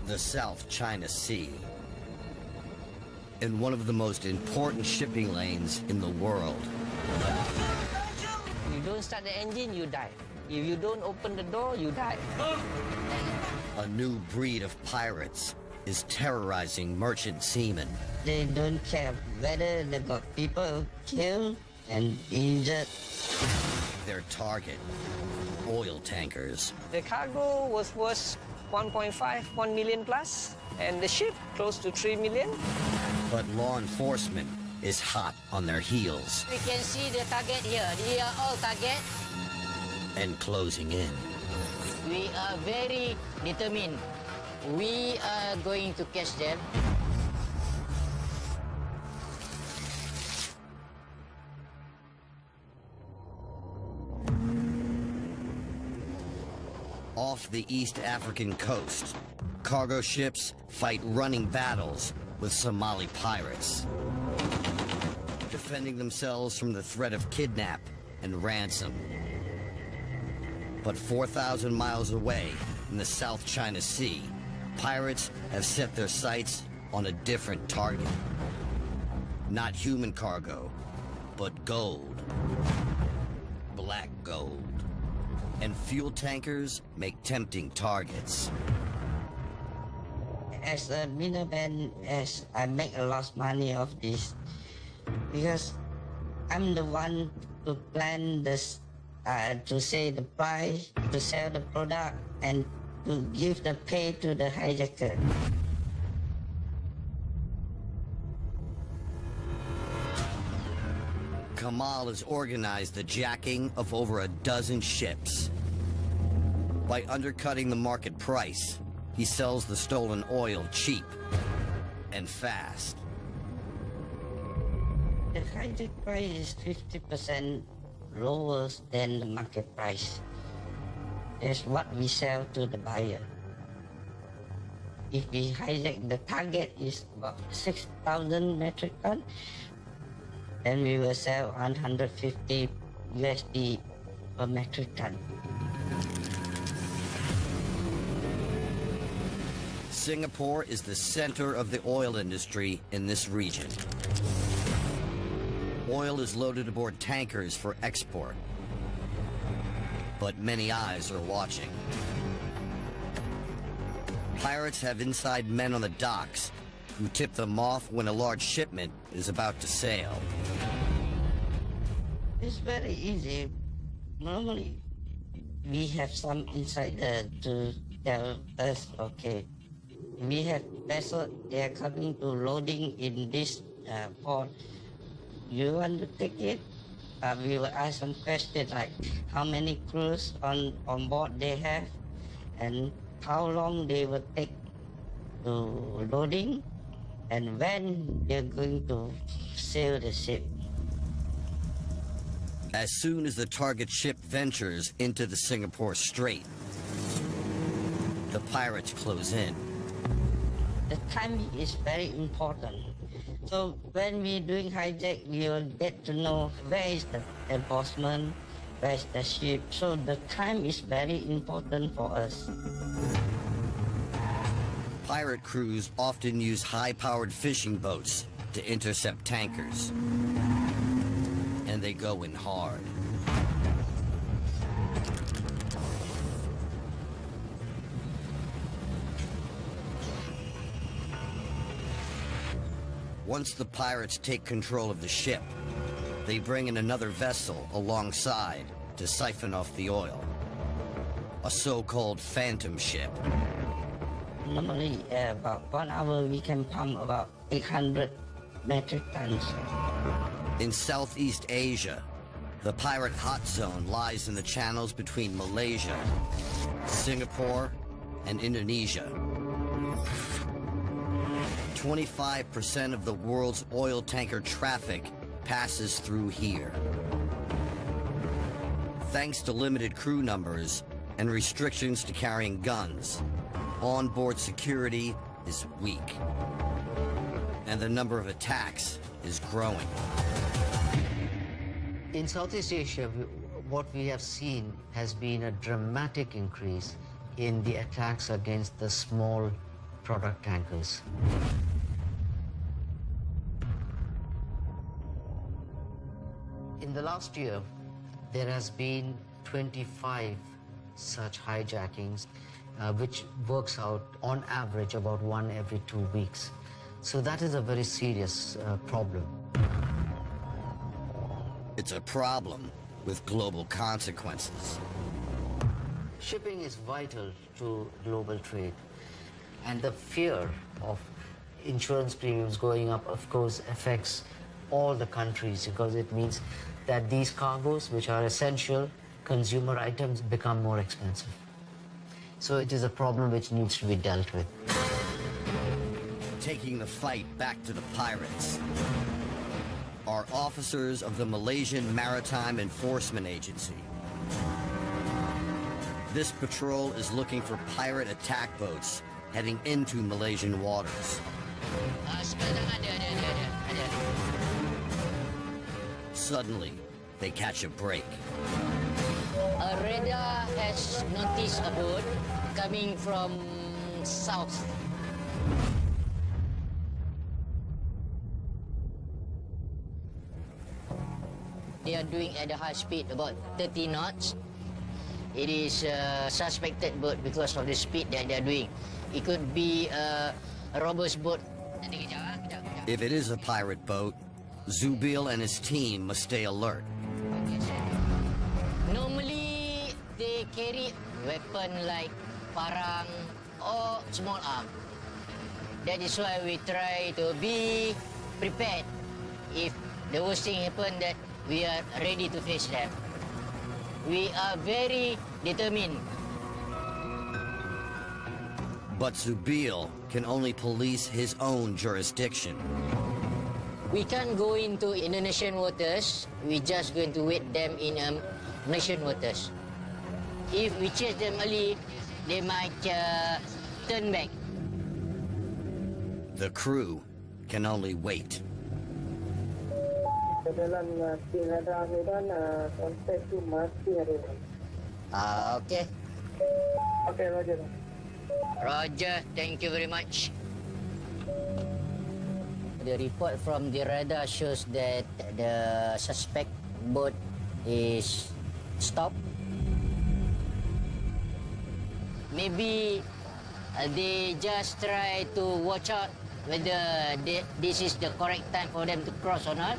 The South China Sea, in one of the most important shipping lanes in the world. You don't start the engine, you die. If you don't open the door, you die. A new breed of pirates is terrorizing merchant seamen. They don't care whether they got people killed and injured. Their target, oil tankers. The cargo was worth 1.5, 1 million plus, and the ship close to 3 million. But law enforcement is hot on their heels. We can see the target here. They are all target. And closing in. We are very determined. We are going to catch them. Off the East African coast, cargo ships fight running battles with Somali pirates, defending themselves from the threat of kidnap and ransom. But 4,000 miles away in the South China Sea, pirates have set their sights on a different target. Not human cargo, but gold. Black gold. And fuel tankers make tempting targets. As a middleman, as I make a lot of money of this, because I'm the one to plan this, to say the price, to sell the product, and to give the pay to the hijacker. Kamal has organized the jacking of over a dozen ships. By undercutting the market price, he sells the stolen oil cheap and fast. The hijack price is 50% lower than the market price. That's what we sell to the buyer. If we hijack, the target is about 6,000 metric ton, then we will sell 150 USD per metric ton. Singapore is the center of the oil industry in this region. Oil is loaded aboard tankers for export. But many eyes are watching. Pirates have inside men on the docks who tip them off when a large shipment is about to sail. It's very easy. Normally, we have some insider to tell us, okay, we have vessels, they are coming to loading in this port. You want to take it? We will ask some questions like how many crews on board they have and how long they will take to loading and when they're going to sail the ship. As soon as the target ship ventures into the Singapore Strait, the pirates close in. The timing is very important. So when we're doing hijack, we will get to know where is the enforcement, where is the ship. So the time is very important for us. Pirate crews often use high-powered fishing boats to intercept tankers. And they go in hard. Once the pirates take control of the ship, they bring in another vessel alongside to siphon off the oil. A so-called phantom ship. Normally, about 1 hour, we can pump about 800 metric tons. In Southeast Asia, the pirate hot zone lies in the channels between Malaysia, Singapore, and Indonesia. 25% of the world's oil tanker traffic passes through here. Thanks to limited crew numbers and restrictions to carrying guns, onboard security is weak, and the number of attacks is growing. In Southeast Asia, what we have seen has been a dramatic increase in the attacks against the small product tankers. In the last year, there has been 25 such hijackings, which works out on average about one every 2 weeks. So that is a very serious problem. It's a problem with global consequences. Shipping is vital to global trade, and the fear of insurance premiums going up, of course, affects all the countries, because it means that these cargoes, which are essential consumer items, become more expensive. So it is a problem which needs to be dealt with. Taking the fight back to the pirates are officers of the Malaysian Maritime Enforcement Agency. This patrol is looking for pirate attack boats heading into Malaysian waters. Suddenly, they catch a break. A radar has noticed a boat coming from south. They are doing at a high speed, about 30 knots. It is a suspected boat because of the speed that they are doing. It could be a robber's boat. If it is a pirate boat, Zubil and his team must stay alert. Normally, they carry weapon like parang or small arm. That is why we try to be prepared. If the worst thing happen, that we are ready to face them. We are very determined. But Zubil can only police his own jurisdiction. We can't go into Indonesian waters. We're just going to wait them in Malaysian waters. If we chase them early, they might turn back. The crew can only wait. Okay. Okay, Roger. Roger, thank you very much. The report from the radar shows that the suspect boat is stopped. Maybe they just try to watch out whether this is the correct time for them to cross or not.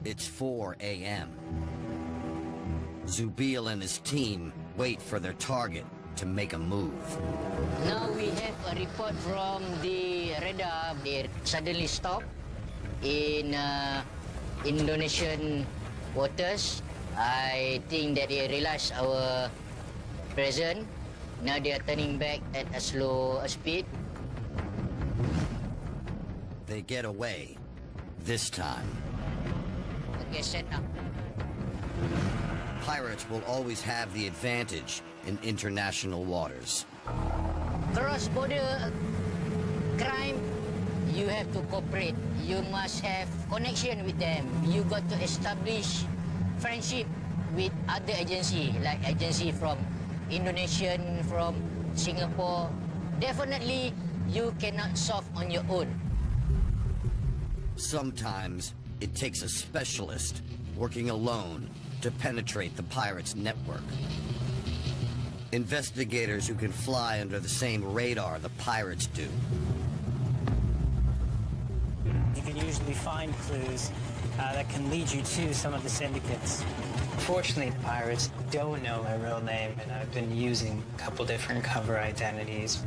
It's 4 a.m. Zubil and his team wait for their target to make a move. Now we have a report from the radar. They suddenly stopped in Indonesian waters. I think that they realized our presence. Now they are turning back at a slow speed. They get away this time. Okay, set up. Pirates will always have the advantage in international waters. Cross-border crime, you have to cooperate. You must have connection with them. You got to establish friendship with other agency, like agency from Indonesian, from Singapore. Definitely, you cannot solve on your own. Sometimes it takes a specialist working alone to penetrate the pirates' network. Investigators who can fly under the same radar the pirates do. You can usually find clues that can lead you to some of the syndicates. Fortunately, the pirates don't know my real name, and I've been using a couple different cover identities.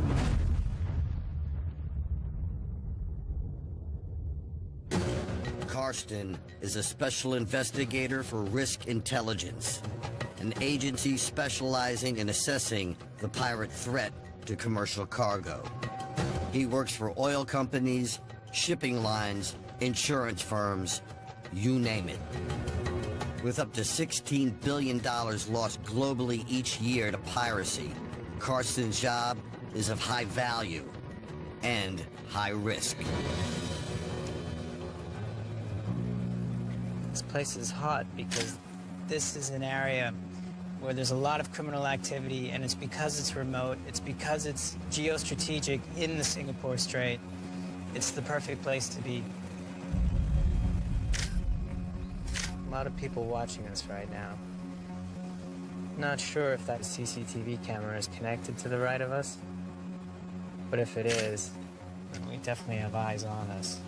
Karsten is a special investigator for risk intelligence, an agency specializing in assessing the pirate threat to commercial cargo. He works for oil companies, shipping lines, insurance firms, you name it. With up to $16 billion lost globally each year to piracy, Karsten's job is of high value and high risk. This place is hot because this is an area where there's a lot of criminal activity, and it's because it's remote, it's because it's geostrategic in the Singapore Strait. It's the perfect place to be. A lot of people watching us right now. Not sure if that CCTV camera is connected to the right of us, but if it is, we definitely have eyes on us.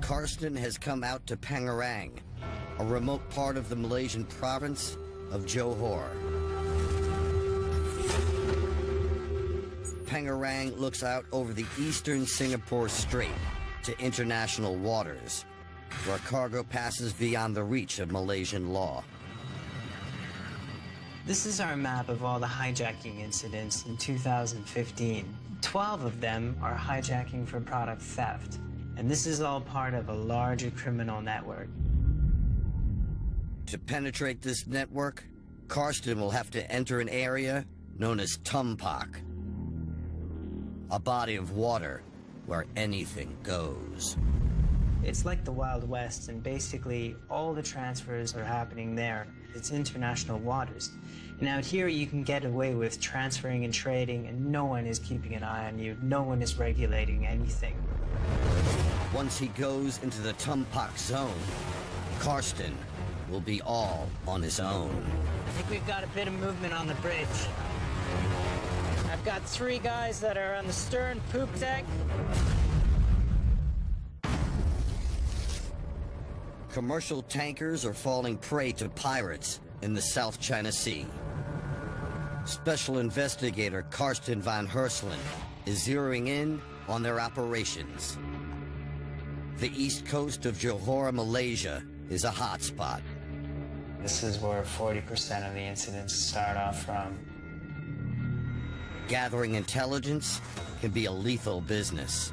Karsten has come out to Pengerang, a remote part of the Malaysian province of Johor. Pengerang looks out over the eastern Singapore Strait to international waters, where cargo passes beyond the reach of Malaysian law. This is our map of all the hijacking incidents in 2015. 12 of them are hijacking for product theft, and this is all part of a larger criminal network. To penetrate this network, Karsten will have to enter an area known as Tumpak, a body of water where anything goes. It's like the Wild West, and basically all the transfers are happening there. It's international waters. And out here you can get away with transferring and trading, and no one is keeping an eye on you. No one is regulating anything. Once he goes into the Tumpak zone, Karsten will be all on his own. I think we've got a bit of movement on the bridge. I've got 3 guys that are on the stern poop deck. Commercial tankers are falling prey to pirates in the South China Sea. Special investigator Karsten van Herselen is zeroing in on their operations. The east coast of Johor, Malaysia, is a hotspot. This is where 40% of the incidents start off from. Gathering intelligence can be a lethal business.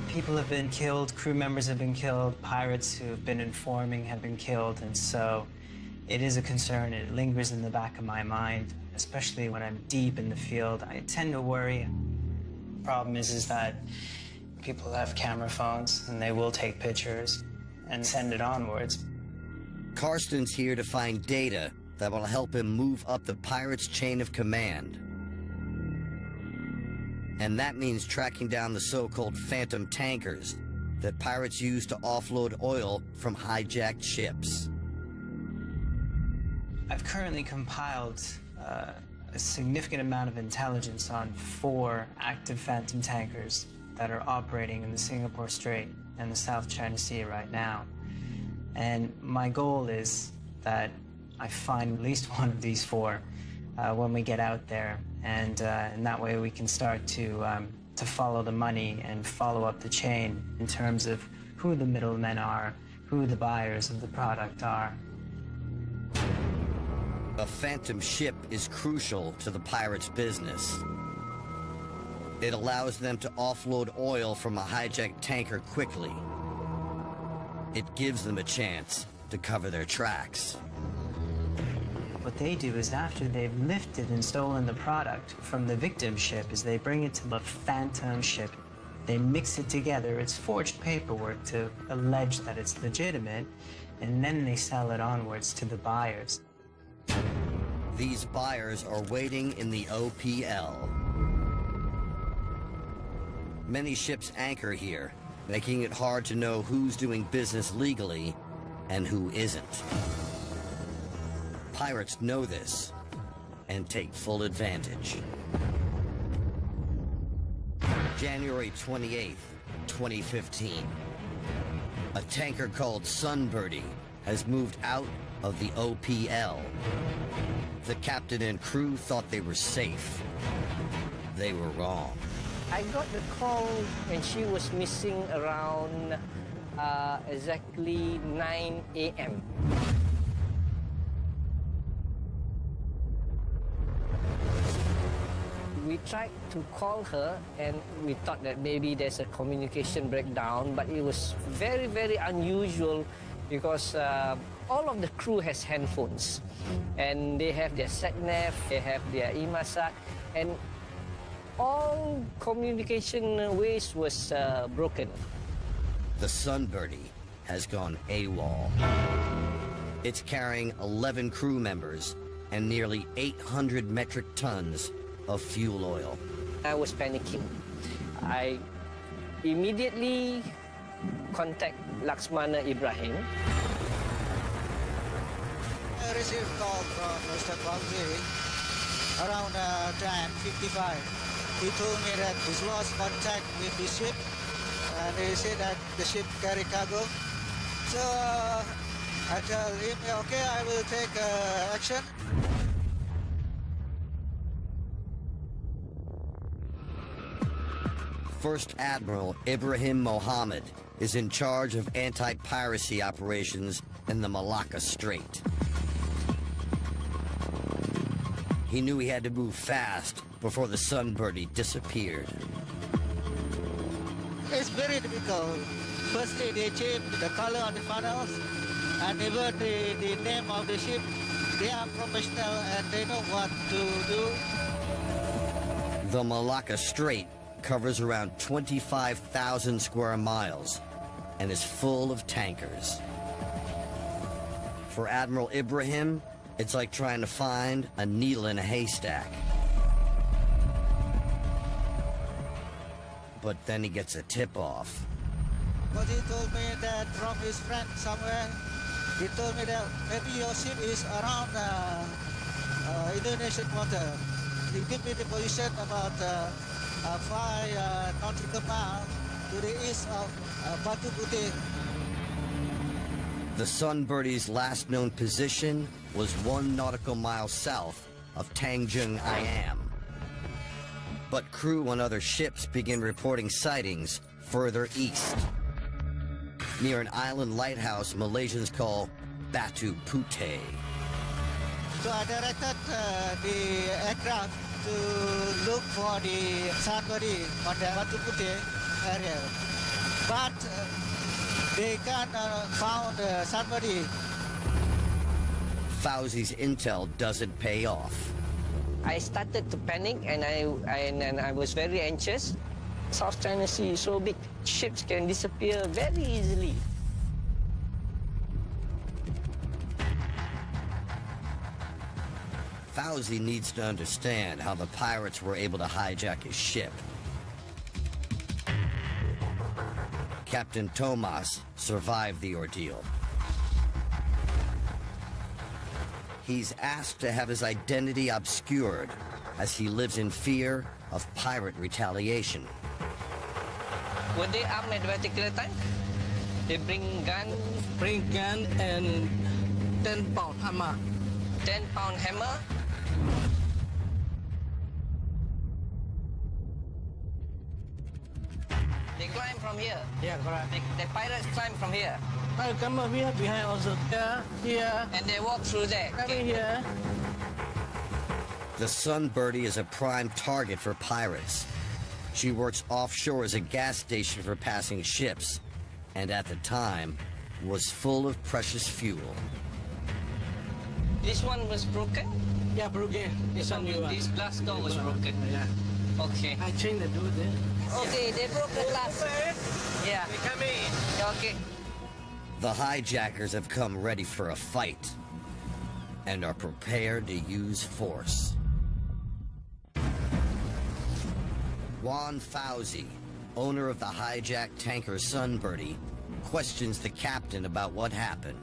People have been killed, crew members have been killed, pirates who have been informing have been killed, and so it is a concern. It lingers in the back of my mind, especially when I'm deep in the field. I tend to worry. The problem is that people have camera phones, and they will take pictures and send it onwards. Karsten's here to find data that will help him move up the pirates' chain of command. And that means tracking down the so-called phantom tankers that pirates use to offload oil from hijacked ships. I've currently compiled a significant amount of intelligence on 4 active phantom tankers that are operating in the Singapore Strait and the South China Sea right now. And my goal is that I find at least one of these 4 when we get out there, and that way we can start to follow the money and follow up the chain in terms of who the middlemen are, who the buyers of the product are. A phantom ship is crucial to the pirates' business. It allows them to offload oil from a hijacked tanker quickly. It gives them a chance to cover their tracks. What they do is after they've lifted and stolen the product from the victim ship is they bring it to the phantom ship. They mix it together. It's forged paperwork to allege that it's legitimate, and then they sell it onwards to the buyers. These buyers are waiting in the OPL. Many ships anchor here, making it hard to know who's doing business legally and who isn't. Pirates know this and take full advantage. January 28th, 2015. A tanker called Sunbirdie has moved out of the OPL. The captain and crew thought they were safe. They were wrong. I got the call when she was missing around exactly 9 a.m. We tried to call her, and we thought that maybe there's a communication breakdown, but it was very, very unusual because all of the crew has handphones, and they have their sat-nav, they have their imasak, and all communication ways was broken. The Sunbirdie has gone AWOL. It's carrying 11 crew members and nearly 800 metric tons of fuel oil. I was panicking. I immediately contact Laksmana Ibrahim. I received a call from Mr. Fauzi around 10:55. He told me that he lost contact with the ship, and he said that the ship carry cargo. So I tell him, okay, I will take action. First Admiral Ibrahim Mohammed is in charge of anti-piracy operations in the Malacca Strait. He knew he had to move fast before the Sunbirdie disappeared. It's very difficult. Firstly, they change the color of the funnels and even the name of the ship. They are professional and they know what to do. The Malacca Strait covers around 25,000 square miles and is full of tankers. For Admiral Ibrahim, it's like trying to find a needle in a haystack. But then he gets a tip-off. But he told me that from his friend somewhere, he told me that maybe your ship is around Indonesian water. He gave me the position about 5 nautical miles to the east of Batu Putih. The Sunbirdie's last known position was 1 nautical mile south of Tanjung Ayam. But crew on other ships begin reporting sightings further east, near an island lighthouse Malaysians call Batu Putih. So I directed the aircraft to look for the Sunbirdie on the Batu Putih area. But they can't found Sunbirdie. Fauzi's intel doesn't pay off. I started to panic and I was very anxious. South China Sea is so big, ships can disappear very easily. Fauzi needs to understand how the pirates were able to hijack his ship. Captain Tomas survived the ordeal. He's asked to have his identity obscured as he lives in fear of pirate retaliation. Were they armed at a particular time? They bring gun and 10-pound hammer. 10-pound hammer. They climb from here. Yeah, correct. The pirates climb from here. I'll come up here behind also. Here. And they walk through there. Coming here. The Sunbirdie is a prime target for pirates. She works offshore as a gas station for passing ships, and at the time, was full of precious fuel. This one was broken? Yeah, broken. This glass door was broken. Yeah. Okay. I changed the door there. Okay, they broke the glass. Yeah. They come in. Okay. The hijackers have come ready for a fight and are prepared to use force. Juan Fauzi, owner of the hijacked tanker Sunbirdie, questions the captain about what happened.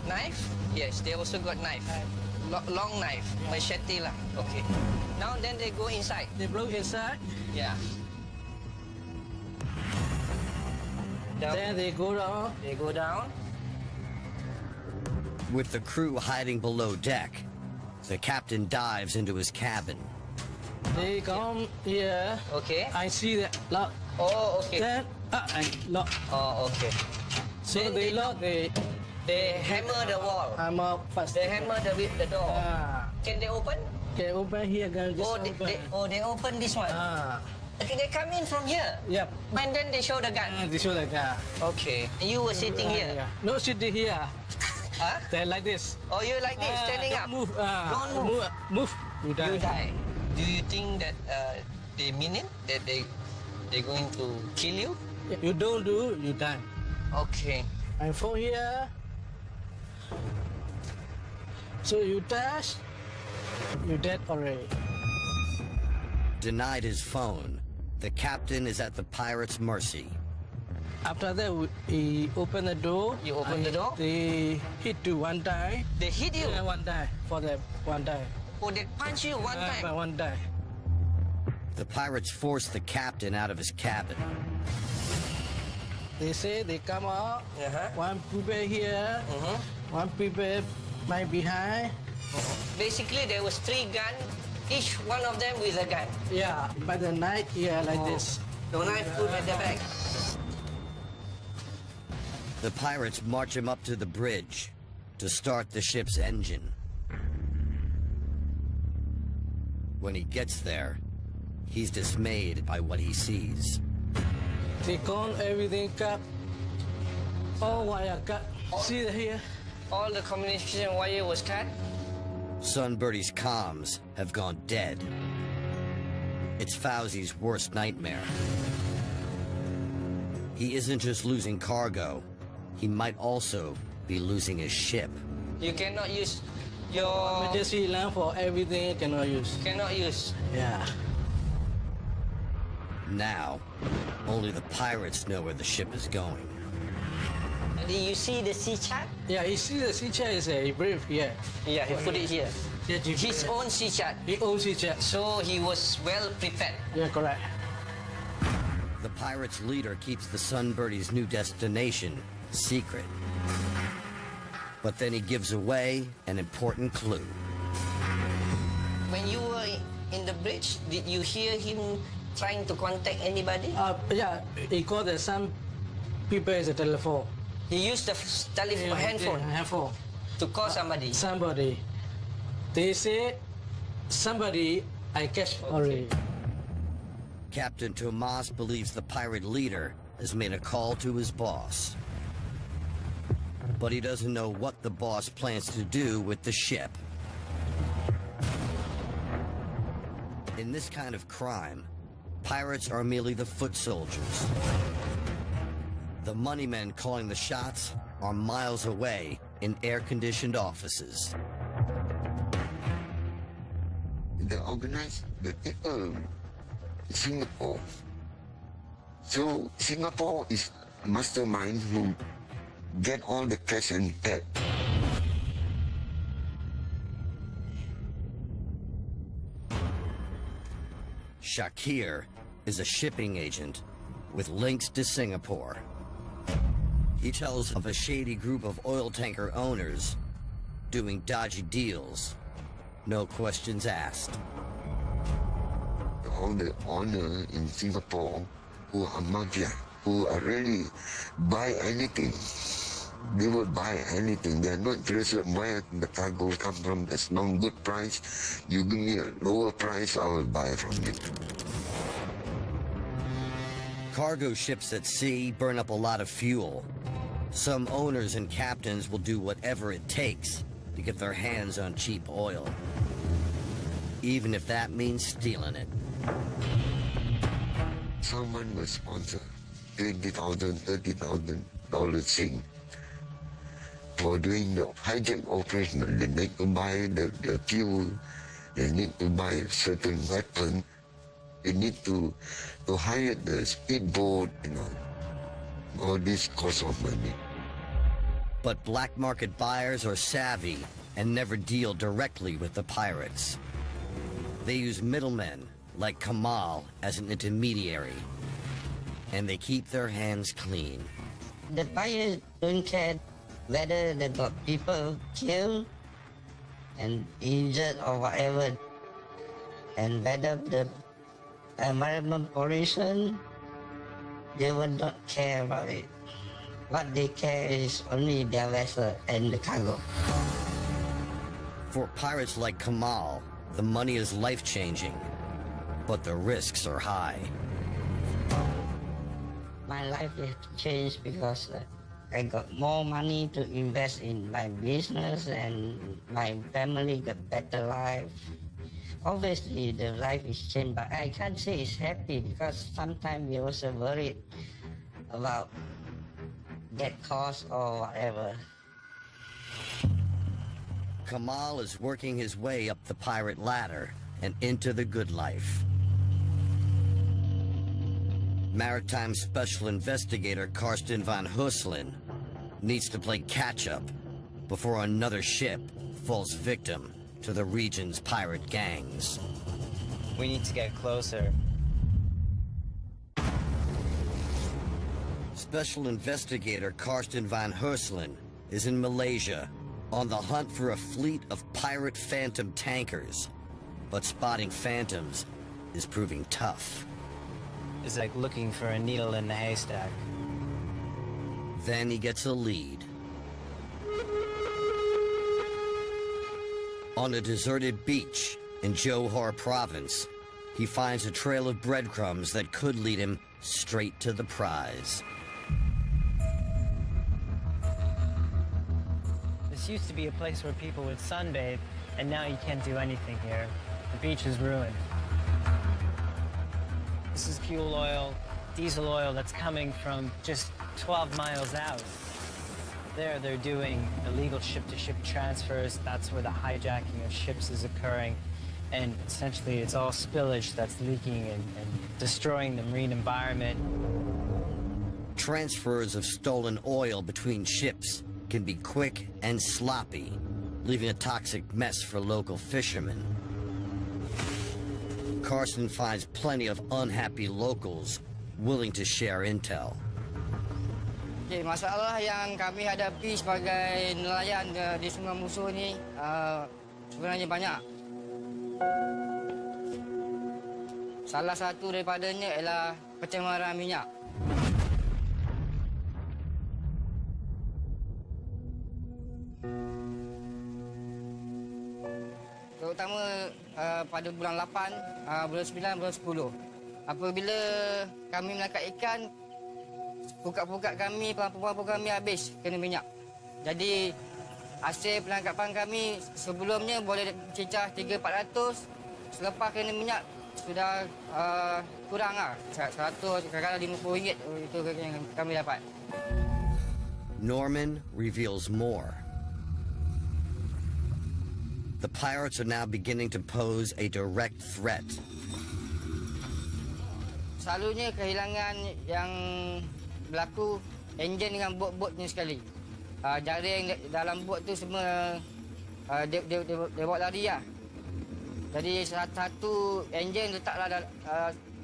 Knife? Yes, they also got knife. Long knife, machete lah. Okay. Now then they go inside. They broke inside. Yeah. Then they go down. They go down. With the crew hiding below deck, the captain dives into his cabin. They come here. Okay. I see that lock. Oh, okay. Then I lock. Oh, okay. So Then they lock. They hammer the wall. Hammer first. They hammer the door. Can they open? Okay, open here, guys. Just open. They open this one. Okay, they come in from here. Yep. And then they show the gun. They show the gun. Okay. And you were sitting here. Yeah. No, sitting here. Huh? Stand like this. Oh, you like this, standing don't up. Move. Don't move. Move. You die. You die. Do you think that they mean it? That they're going to kill you? You don't do, you die. Okay. And from here, So you touch, you dead already. Denied his phone, the captain is at the pirate's mercy. After that, he opened the door. You open the door? They hit you one time. They hit you? Yeah, one time. For that one time. Oh, they punch you one time? By one time. The pirates force the captain out of his cabin. They say they come out. One people here. One people my behind. Basically, there was 3 guns, each one of them with a gun. Yeah, by the night here like this. The knife put at the back. The pirates march him up to the bridge to start the ship's engine. When he gets there, he's dismayed by what he sees. They call everything cut. All wire cut. See here? All the communication wire was cut. Sunbirdie's comms have gone dead. It's Fauzi's worst nightmare. He isn't just losing cargo, he might also be losing his ship. You cannot use your... Emergency lamp for everything cannot use. Cannot use. Yeah. Now, only the pirates know where the ship is going. Did you see the sea chart? Yeah, you see the sea chart is a brief here. Yeah, he put it here. Yeah, His own sea chart. His own sea chart. So he was well prepared. Yeah, correct. The pirates' leader keeps the Sunbirdie's new destination secret. But then he gives away an important clue. When you were in the bridge, did you hear him trying to contact anybody? Yeah, he called some people as a telephone. He used the telephone, handphone, handphone to call somebody. Somebody. They say somebody I catch already. Captain Tomas believes the pirate leader has made a call to his boss. But he doesn't know what the boss plans to do with the ship. In this kind of crime, pirates are merely the foot soldiers. The money men calling the shots are miles away in air-conditioned offices. They organize the people in Singapore. So Singapore is mastermind who get all the cash and debt. Shakir is a shipping agent with links to Singapore. He tells of a shady group of oil tanker owners doing dodgy deals, no questions asked. All the owner in Singapore who are mafia, who are really buy anything. They will buy anything. They are not interested where the cargo come from. That's no good price. You give me a lower price, I will buy from you. Cargo ships at sea burn up a lot of fuel. Some owners and captains will do whatever it takes to get their hands on cheap oil, even if that means stealing it. Someone will sponsor $20,000, $30,000 thing for doing the hijack operation. They need to buy the fuel, they need to buy certain weapon, they need to hire the speedboat, you know. All this cost of money. But black market buyers are savvy and never deal directly with the pirates. They use middlemen like Kamal as an intermediary, and they keep their hands clean. The buyers don't care whether they got people killed and injured or whatever, and whether the environment pollution, they will not care about it. What they care is only their vessel and the cargo. For pirates like Kamal, the money is life-changing, but the risks are high. My life has changed because I got more money to invest in my business and my family got better life. Obviously, the life is changed, but I can't say it's happy because sometimes we also worried about get cost or whatever. Kamal is working his way up the pirate ladder and into the good life. Maritime Special Investigator Karsten van Husselen needs to play catch-up before another ship falls victim to the region's pirate gangs. We need to get closer. Special Investigator Karsten van Husselen is in Malaysia on the hunt for a fleet of pirate phantom tankers. But spotting phantoms is proving tough. It's like looking for a needle in the haystack. Then he gets a lead. On a deserted beach in Johor province, he finds a trail of breadcrumbs that could lead him straight to the prize. This used to be a place where people would sunbathe, and now you can't do anything here. The beach is ruined. This is fuel oil, diesel oil that's coming from just 12 miles out. There, they're doing illegal ship-to-ship transfers. That's where the hijacking of ships is occurring. And essentially, it's all spillage that's leaking and destroying the marine environment. Transfers of stolen oil between ships can be quick and sloppy, leaving a toxic mess for local fishermen. Carson finds plenty of unhappy locals willing to share intel. Okay, masalah yang kami hadapi sebagai nelayan di Sungai Musuh ni sebenarnya banyak. Salah satu daripadanya ialah pencemaran minyak. Terutama pada bulan 8, bulan 9, bulan 10. Apabila kami menangkap ikan, pukat-pukat kami, perampung-perampung kami habis kena minyak. Jadi hasil penangkapan kami sebelumnya boleh cecah 300-400. Selepas kena minyak sudah kurang lah. 100, kadang-kadang RM50 itu yang kami dapat. Norman reveals more. The pirates are now beginning to pose a direct threat. Selalunya kehilangan yang berlaku enjin dengan bot-botnya sekali. Jaring dalam bot tu semua dia bawa lari lah. Jadi satu enjin letaklah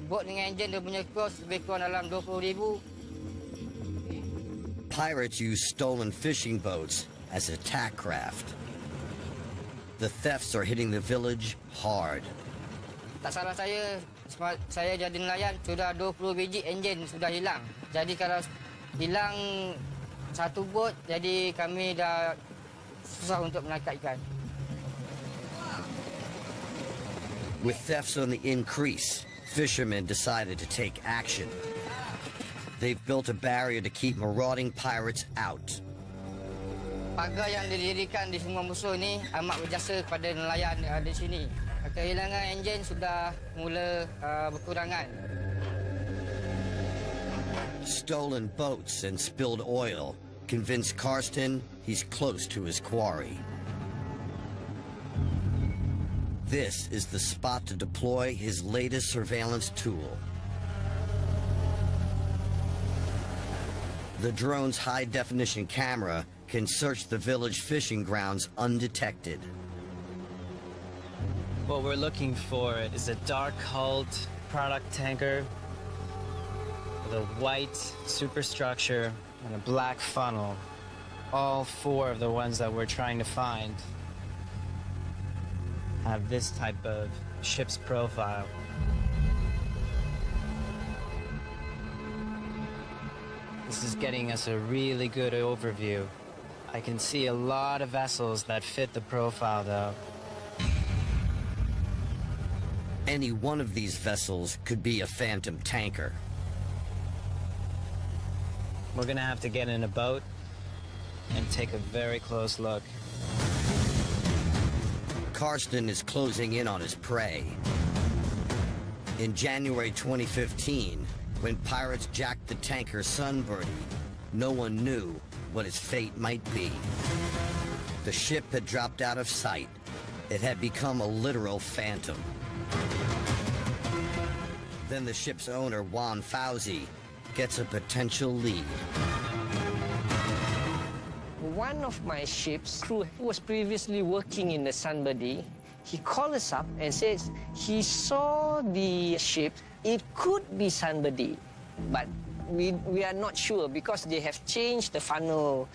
bot dengan enjin dia punya kos lebih kurang dalam 20,000. Pirates use stolen fishing boats as attack craft. The thefts are hitting the village hard. Tak salah saya jadi nelayan, sudah 20 biji enjin sudah hilang. Jadi kalau hilang satu bot, jadi kami dah susah untuk menangkap ikan. With thefts on the increase, fishermen decided to take action. They've built a barrier to keep marauding pirates out. Pagar yang didirikan di Sungai Musuh ni amat berjasa kepada nelayan di sini. Kehilangan enjin sudah mula berkurangan. Stolen boats and spilled oil convinced Karsten he's close to his quarry. This is the spot to deploy his latest surveillance tool. The drone's high-definition camera can search the village fishing grounds undetected. What we're looking for is a dark-hulled product tanker with a white superstructure and a black funnel. All four of the ones that we're trying to find have this type of ship's profile. This is getting us a really good overview. I can see a lot of vessels that fit the profile, though. Any one of these vessels could be a phantom tanker. We're gonna have to get in a boat and take a very close look. Karsten is closing in on his prey. In January 2015, when pirates jacked the tanker Sunbirdie, no one knew what his fate might be. The ship had dropped out of sight. It had become a literal phantom. Then the ship's owner, Juan Fauzi, gets a potential lead. One of my ship's crew who was previously working in the Sunbird, he called us up and says he saw the ship. It could be Sunbird, but we are not sure because they have changed the funnel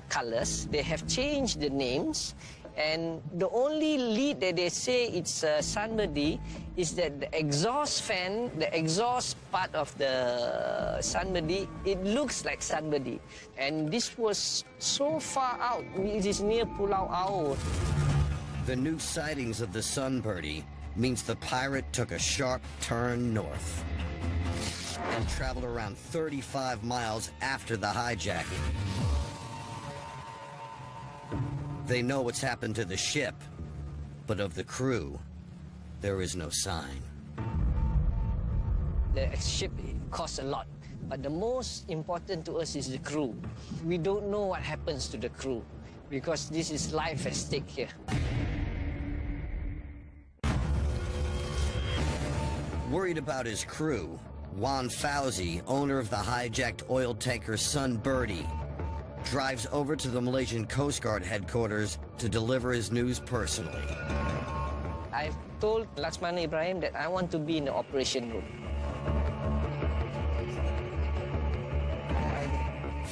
colors, they have changed the names, and the only lead that they say it's Sunbird is that the exhaust fan, the exhaust part of the Sunbird, it looks like Sunbird. And this was so far out, it is near Pulau Ao. The new sightings of the Sunbird means the pirate took a sharp turn north and traveled around 35 miles after the hijacking. They know what's happened to the ship, but of the crew, there is no sign. The ship costs a lot, but the most important to us is the crew. We don't know what happens to the crew because this is life at stake here. Worried about his crew, Juan Fauzi, owner of the hijacked oil tanker Sunbird, drives over to the Malaysian Coast Guard headquarters to deliver his news personally. I've told Laksmana Ibrahim that I want to be in the operation room.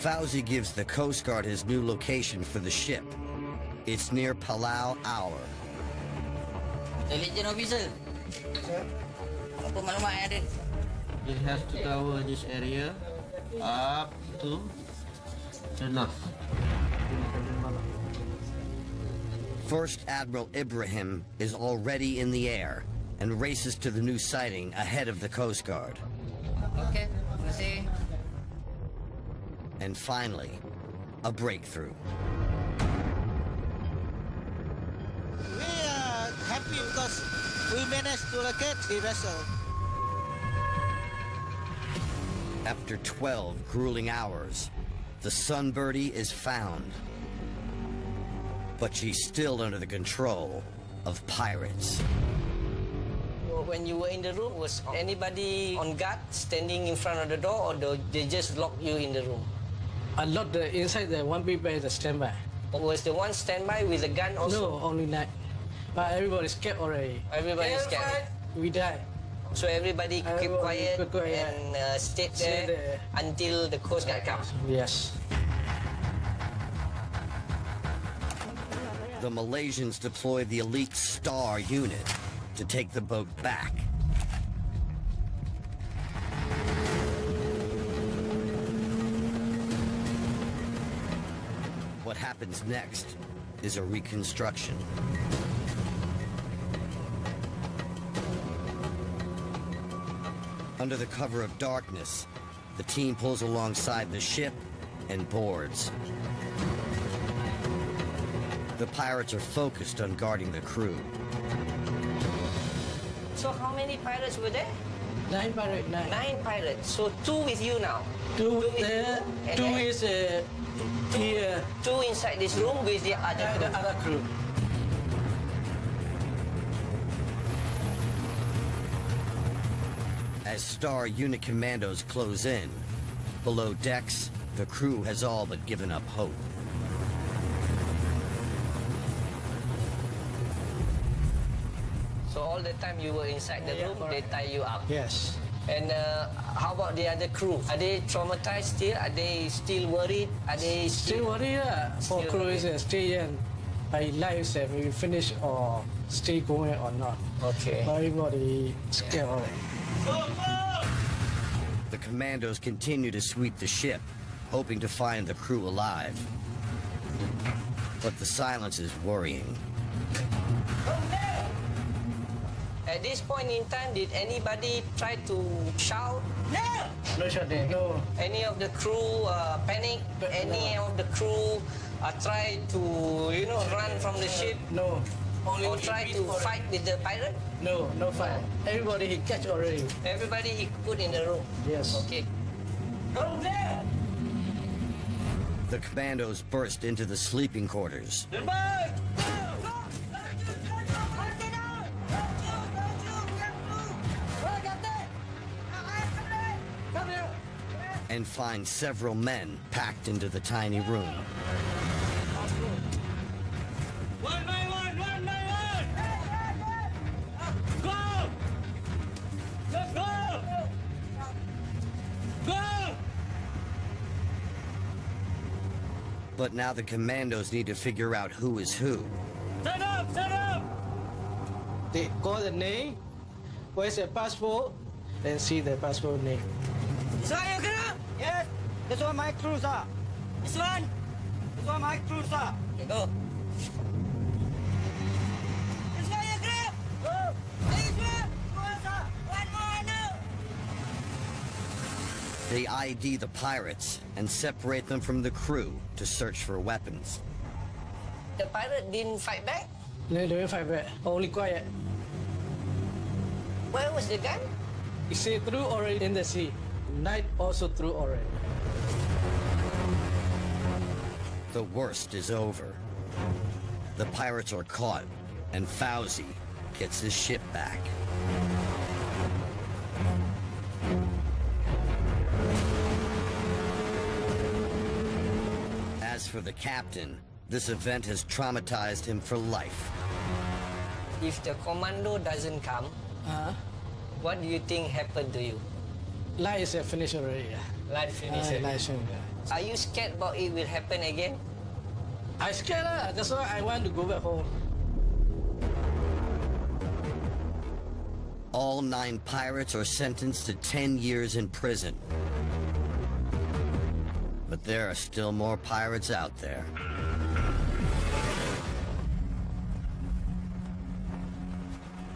Fauzi gives the Coast Guard his new location for the ship. It's near Pulau Ao. Intelligence officer. Sir? Apa maklumat yang ada? You have to cover this area up to enough. First Admiral Ibrahim is already in the air and races to the new sighting ahead of the Coast Guard. Okay, terima kasih. And finally, a breakthrough. We are happy because we managed to locate the vessel. After 12 grueling hours, the Sunbird is found. But she's still under the control of pirates. When you were in the room, was anybody on guard standing in front of the door, or they just locked you in the room? I locked the inside the one people is a standby. Or was the one standby with a gun also? No, only night. But everybody's scared already. Everybody's scared. We die. So everybody keep quiet and stay there until the Coast Guard comes? Yes. The Malaysians deployed the elite Star unit to take the boat back. What happens next is a reconstruction. Under the cover of darkness, the team pulls alongside the ship and boards. The pirates are focused on guarding the crew. So how many pirates were there? 9 pirates. 9 pirates. So 2 with you now? 2 with there, you, 2 is here. 2 inside this room with the other crew? The other crew. As Star unit commandos close in, below decks, the crew has all but given up hope. So all the time you were inside the room, they tie you up? Yes. And how about the other crew? Are they traumatized still? Are they still worried? Are they still worried? For crew is stay in. By life, we finish or stay going or not. Okay. Everybody scared already. The commandos continue to sweep the ship, hoping to find the crew alive. But the silence is worrying. At this point in time, did anybody try to shout? No! No shouting, no. Any of the crew panic? Any of the crew try to, run from the ship? No. Or try to fight with the pirate? No, no fight. Everybody he catch already. Everybody he put in the room? Yes. Okay. The commandos burst into the sleeping quarters. And find several men packed into the tiny room. One by one! Go! Let's go! Go! But now the commandos need to figure out who is who. Stand up! Stand up! They call the name, where's the passport, then see the passport name. Saya kena? Yes. This one my crew, sir. This one? This one my crew, sir. Okay, go. This one you kena? Go. This one? Go, sir. One more now. They ID the pirates and separate them from the crew to search for weapons. The pirate didn't fight back? They didn't fight back, only quiet. Where was the gun? You see through already in the sea. Night also through already. The worst is over. The pirates are caught, and Fauzi gets his ship back. As for the captain, this event has traumatized him for life. If the commando doesn't come, what do you think happened to you? Life is finished already. Life finished. Life finished. Are you scared about it will happen again? I'm scared. That's why I want to go back home. All 9 pirates are sentenced to 10 years in prison. But there are still more pirates out there.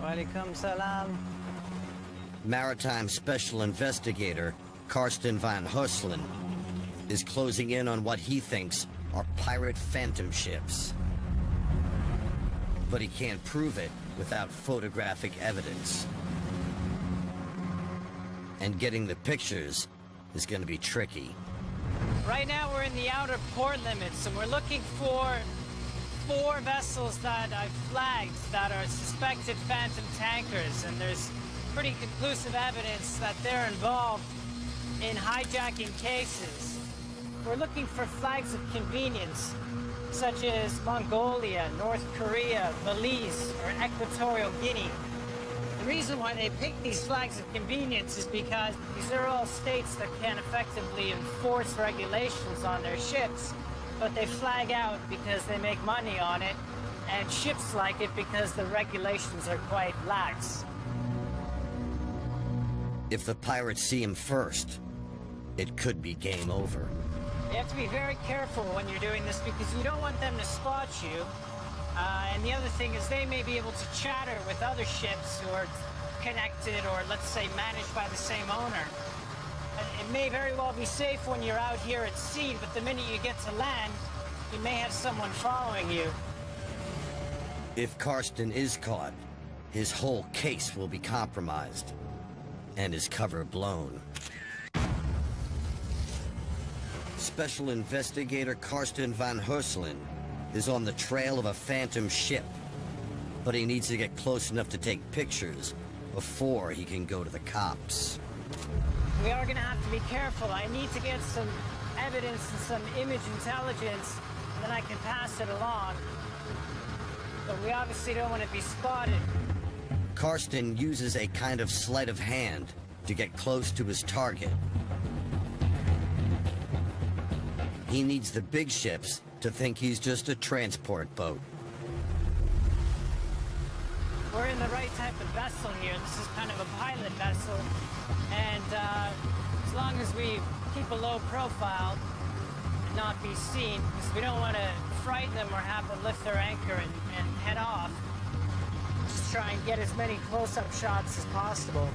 Walaikum salam. Maritime Special Investigator Karsten van Husselen is closing in on what he thinks are pirate phantom ships. But he can't prove it without photographic evidence. And getting the pictures is going to be tricky. Right now we're in the outer port limits, and we're looking for 4 vessels that I've flagged that are suspected phantom tankers, and there's pretty conclusive evidence that they're involved in hijacking cases. We're looking for flags of convenience, such as Mongolia, North Korea, Belize, or Equatorial Guinea. The reason why they pick these flags of convenience is because these are all states that can effectively enforce regulations on their ships, but they flag out because they make money on it, and ships like it because the regulations are quite lax. If the pirates see him first, it could be game over. You have to be very careful when you're doing this because you don't want them to spot you. And the other thing is they may be able to chatter with other ships who are connected or, let's say, managed by the same owner. And it may very well be safe when you're out here at sea, but the minute you get to land, you may have someone following you. If Karsten is caught, his whole case will be compromised and his cover blown. Special Investigator Karsten van Husselen is on the trail of a phantom ship, but he needs to get close enough to take pictures before he can go to the cops. We are going to have to be careful. I need to get some evidence and some image intelligence, and then I can pass it along. But we obviously don't want to be spotted. Karsten uses a kind of sleight of hand to get close to his target. He needs the big ships to think he's just a transport boat. We're in the right type of vessel here. This is kind of a pilot vessel. And as long as we keep a low profile and not be seen, because we don't want to frighten them or have them lift their anchor and head off. Just try and get as many close-up shots as possible.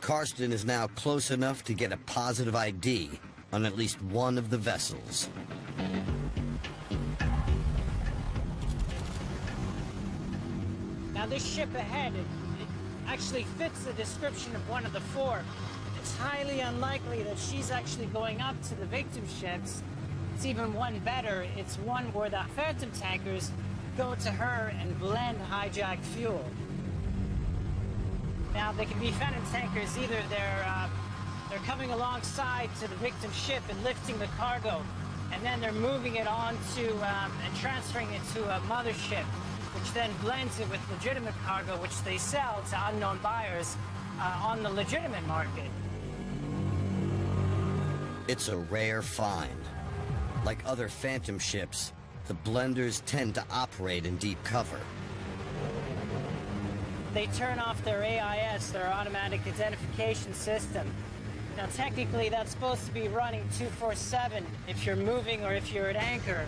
Karsten is now close enough to get a positive ID on at least one of the vessels. Now this ship ahead, it actually fits the description of one of the 4. It's highly unlikely that she's actually going up to the victim ships. It's even one better. It's one where the Phantom tankers go to her and blend hijacked fuel. Now, they can be Phantom tankers. Either they're coming alongside to the victim ship and lifting the cargo, and then they're moving it on to and transferring it to a mothership, which then blends it with legitimate cargo, which they sell to unknown buyers on the legitimate market. It's a rare find. Like other Phantom ships, the blenders tend to operate in deep cover. They turn off their AIS, their automatic identification system. Now, technically, that's supposed to be running 24/7 if you're moving or if you're at anchor.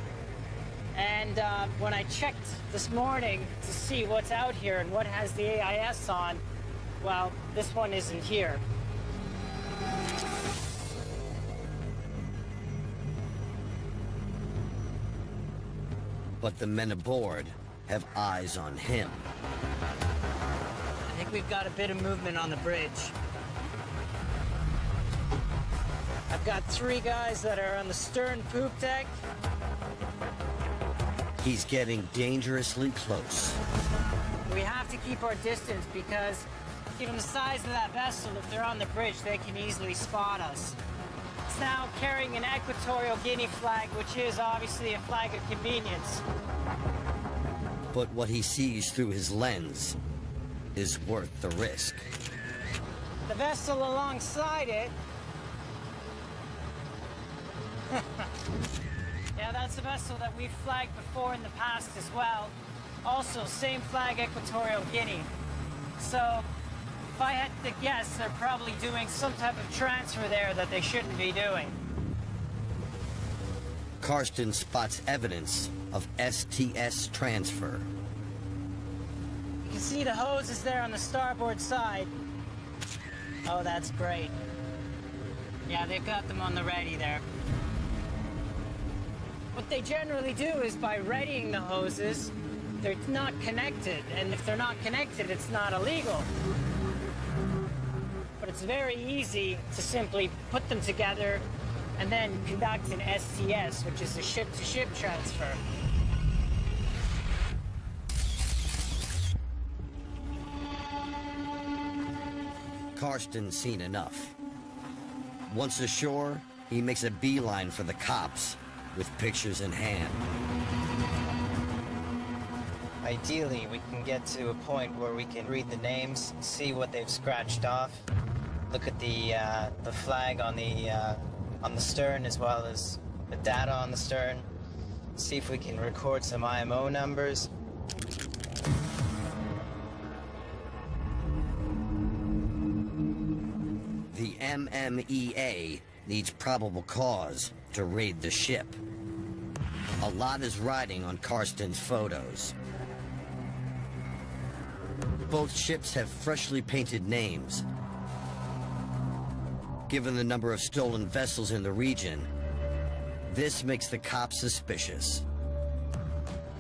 And when I checked this morning to see what's out here and what has the AIS on, well, this one isn't here. But the men aboard have eyes on him. I think we've got a bit of movement on the bridge. I've got 3 guys that are on the stern poop deck. He's getting dangerously close. We have to keep our distance because, given the size of that vessel, if they're on the bridge, they can easily spot us. It's now carrying an Equatorial Guinea flag, which is obviously a flag of convenience. But what he sees through his lens is worth the risk. The vessel alongside it... Yeah, that's a vessel that we've flagged before in the past as well. Also, same flag, Equatorial Guinea. So, if I had to guess, they're probably doing some type of transfer there that they shouldn't be doing. Karsten spots evidence of STS transfer. You can see the hoses there on the starboard side. Oh, that's great. Yeah, they've got them on the ready there. What they generally do is by readying the hoses, they're not connected, and if they're not connected, it's not illegal. But it's very easy to simply put them together and then conduct an STS, which is a ship-to-ship transfer. Karsten's seen enough. Once ashore, he makes a beeline for the cops with pictures in hand. Ideally, we can get to a point where we can read the names, see what they've scratched off, look at the flag on the stern as well as the data on the stern, see if we can record some IMO numbers. The MMEA needs probable cause to raid the ship. A lot is riding on Karsten's photos. Both ships have freshly painted names. Given the number of stolen vessels in the region, this makes the cops suspicious.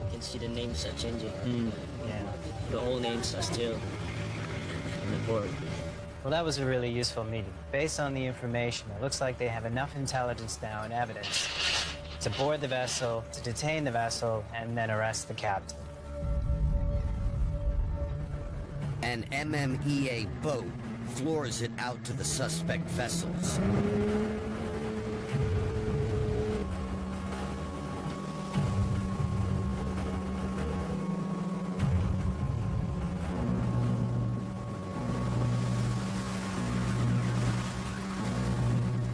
You can see the names are changing. Yeah. The old names are still on the board. Well, that was a really useful meeting. Based on the information, it looks like they have enough intelligence now and evidence to board the vessel, to detain the vessel, and then arrest the captain. An MMEA boat floors it out to the suspect vessels.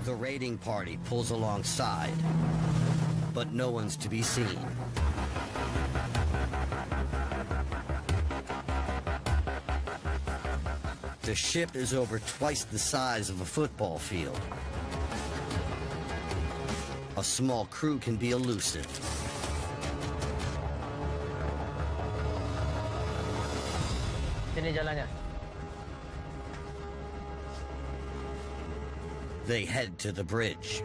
The raiding party pulls alongside, but no one's to be seen. The ship is over twice the size of a football field. A small crew can be elusive. Sini jalannya. They head to the bridge.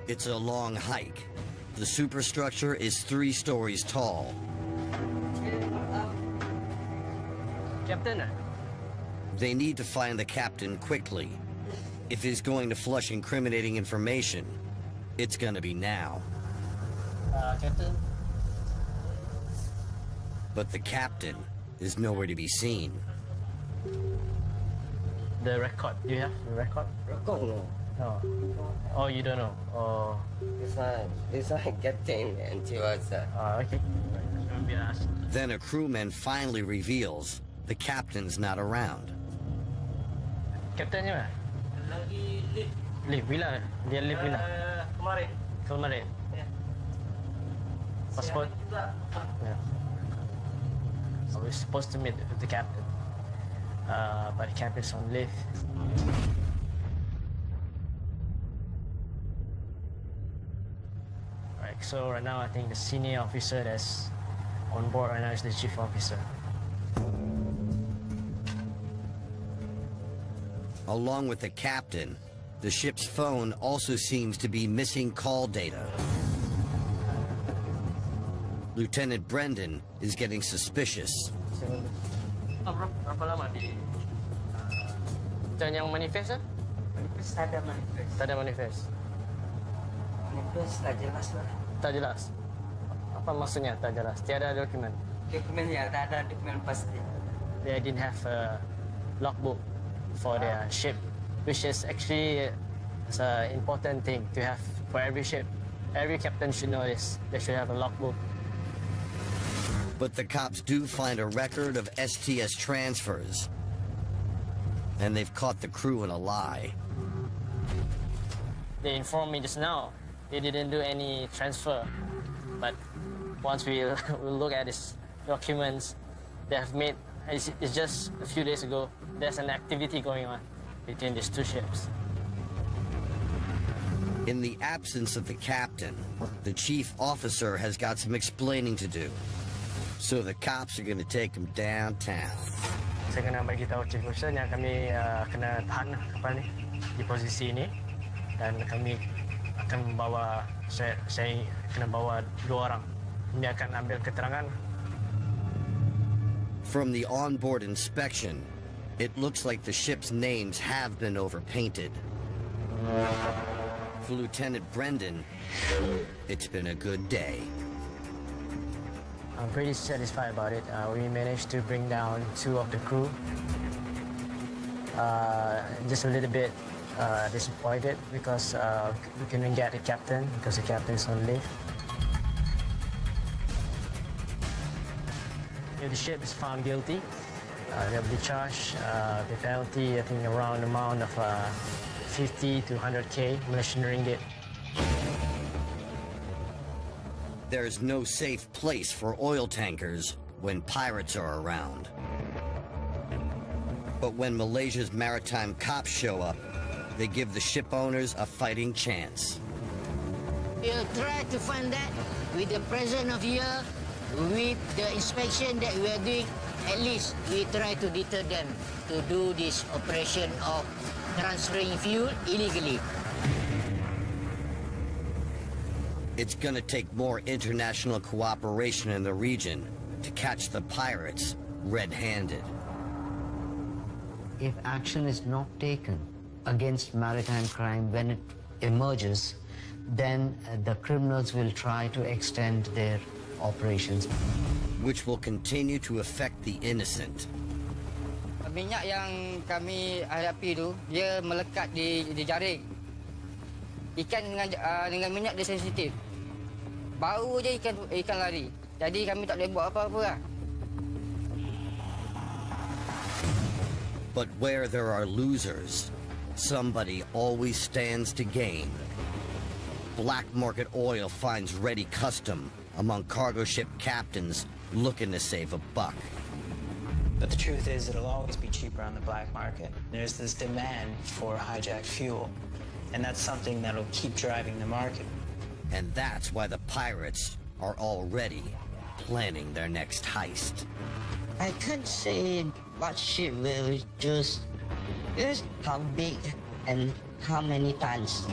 It's a long hike. The superstructure is 3 stories tall. Captain, They need to find the captain quickly. If he's going to flush incriminating information, it's gonna be now. Captain. But the captain is nowhere to be seen. The record. Do you have the record? Record no. No. Oh, you don't know. Oh. This one captain and she was. Okay. Then a crewman finally reveals the captain's not around. Captain ni mana? Lagi lift. Lift bila? Dia lift bila? Kemarin. Kemarin. Passport. Yeah. So we're supposed to meet with the captain, but the captain's on leave. Right. So right now, I think the senior officer that's on board right now is the chief officer. Along with the captain, the ship's phone also seems to be missing call data. Lieutenant Brendan is getting suspicious. Berapa lama di? Dan yang manifest? Manifest tak ada manifest. Tak ada manifest. Manifest tak jelas lah. Tak jelas. Apa maksudnya tak jelas? Tiada dokumen. Dokumen ya, tak ada dokumen pasti. They didn't have a logbook for their ship, which is actually an important thing to have for every ship. Every captain should know this. They should have a logbook. But the cops do find a record of STS transfers. And they've caught the crew in a lie. They informed me just now they didn't do any transfer. But once we look at these documents they have made, it's just a few days ago, there's an activity going on between these two ships. In the absence of the captain, the chief officer has got some explaining to do. So the cops are going to take him downtown. Saya kena bagi tahu chief officer yang kami kena tahan kapal ni di posisi ini, dan kami akan membawa, saya kena bawa 2 orang. Ini akan ambil keterangan. From the onboard inspection, it looks like the ship's names have been overpainted. For Lieutenant Brendan, it's been a good day. I'm pretty satisfied about it. We managed to bring down 2 of the crew. Just a little bit disappointed because we couldn't get the captain because the captain is on leave. If the ship is found guilty, they'll be charged the penalty, I think, around the amount of 50 to 100K Malaysian ringgit. There's no safe place for oil tankers when pirates are around. But when Malaysia's maritime cops show up, they give the ship owners a fighting chance. We'll try to find that with the presence of here, with the inspection that we are doing. At least we try to deter them to do this operation of transferring fuel illegally. It's gonna take more international cooperation in the region to catch the pirates red-handed. If action is not taken against maritime crime when it emerges, then the criminals will try to extend their operations, which will continue to affect the innocent. Minyak yang kami hadapi tu, dia melekat di jaring. Ikan dengan minyak dia sensitif. Bau je ikan lari. Jadi kami tak boleh buat apa-apa lah. But where there are losers, somebody always stands to gain. Black market oil finds ready custom among cargo ship captains looking to save a buck. But the truth is, it'll always be cheaper on the black market. There's this demand for hijacked fuel, and that's something that'll keep driving the market. And that's why the pirates are already planning their next heist. I can't say what ship will we choose. Just how big and how many tons.